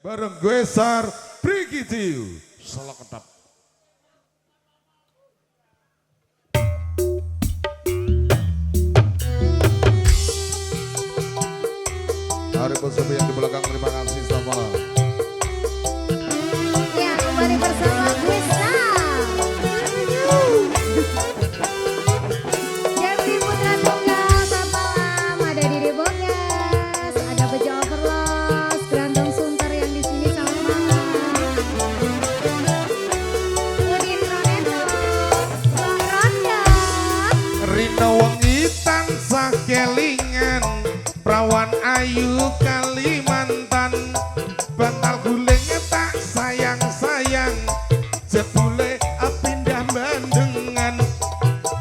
bareng Gwesar Brigidiu Solo Ketap. Hari Kosovo yang di belakang, terima kasih, selamat malam. Ya, kembali bersama Gwesar. Jeffrey Putra Tunggal, selamat malam. Ada Didi Bogas, ada Bejo Overloss, Grandong Sunter yang di sini, selamat malam. Udin Roneto, Bang Ronda. Rino wengi tansah kelingan, prawan ayu Kalimantan, bantal guling tak sayang-sayang, jebule pindah bandengan.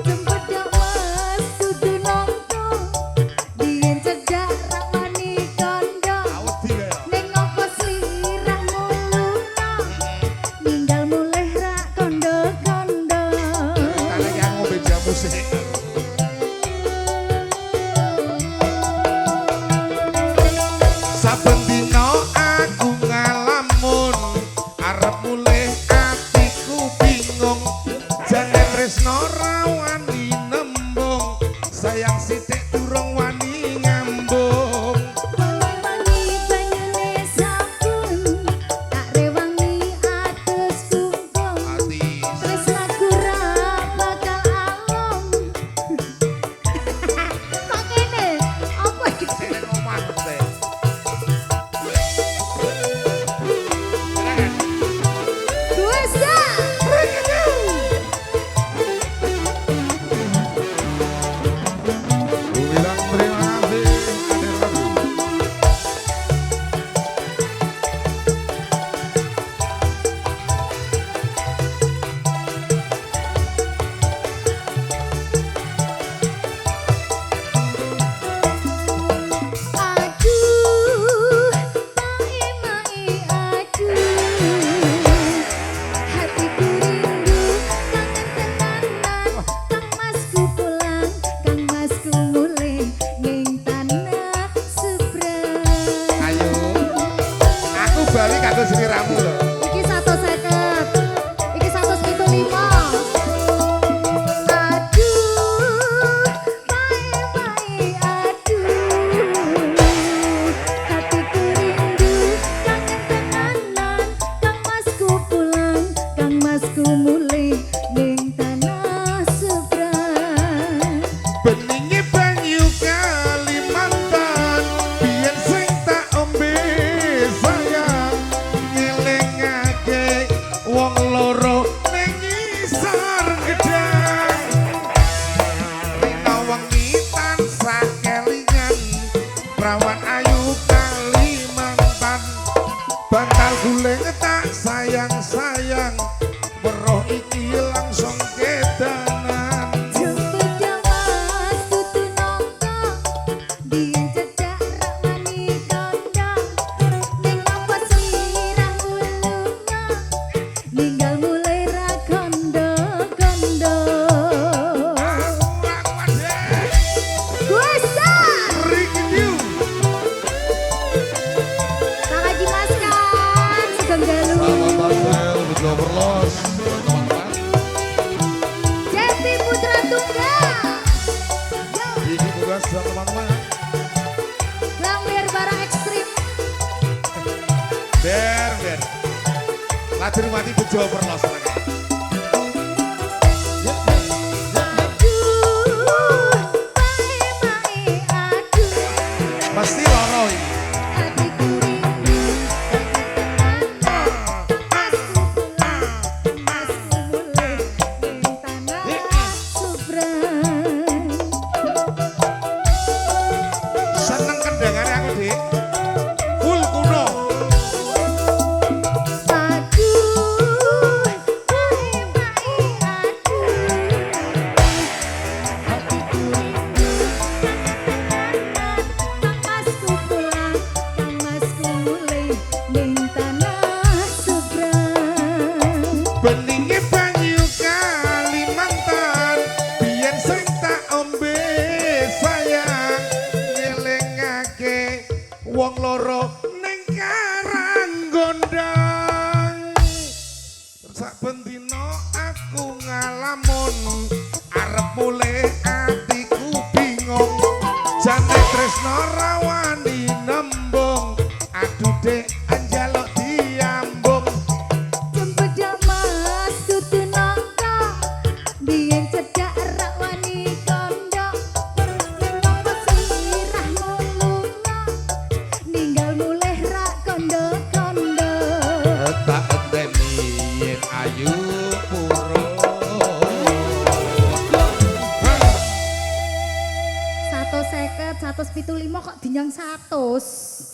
Jemput dawas kudu nongkrong, biyen cedak ramani kondo. Ning opo slirah muluna, ninggal mulih ra kondo-kondo. Karena yang ngombe jamu sih. Saben dina aku ngalamun, arep mulih atiku bingung, jangan tresno rawani nembung, sayang sithik durung wani ngambung. Wangi banyune sabun, tak rewangi atus kumpung. Ati Tresnaku ra bakal alom. Kok ngene? Apa iki? sing omah teh. Gwesar. Ku bilang terima kasih, hadir lagi. Aduh, mai aduh, hatiku rindu, kangen tenanan, kang masku pulang, kang masku mulih, ning tanah seberang. Ayo, aku balik kanggo sliramu lho. Iki 150, iki 175. Aduh, mai aduh, hatiku rindu, kangen tenanan, kang masku pulang, kang masku mulih, ning tanah seberang. Beninge banyu Kalimantan, biyen sing tak ombe sayang, ngelingake wong loro ning ngisor gedang. Rina wengi tansah kelingan, prawan ayu Kalimantan, bantal guling tak sayang-sayang, weruh iki langsung kedanan. Jemput dawas kudu nongkrong, biyen cedak ramani kondo. Ning apa slirah muluna, ninggal mulih ra kondo-kondo. Gwesar. Brigidiu Kang Haji Maskan, Sugeng Dalu. Selamat Basel, Bejo Overloss. Jeffrey Putra Tunggal. Yo, Ini tugas sama teman-teman. Langlir barang ekstrim. Ber. Lajur mati Bejo Overloss. Aduh, mai aduh. Pasti loro ini. Hatiku rindu, masku pulang, masku mulih, ning tanah seberang. Seneng kendangane aku, Dik. Full kuno. Aduh, wong loro ning Karanggo. nek tresno rawani nembung aduh dek anjaluk diambung Cempedak mas dudu nangka biyen cedak rak wani kondo pesirahmu lunga ninggal mulih rak kondo-kondo tak enteni yen ayu puro 150 175 kok dinyang 100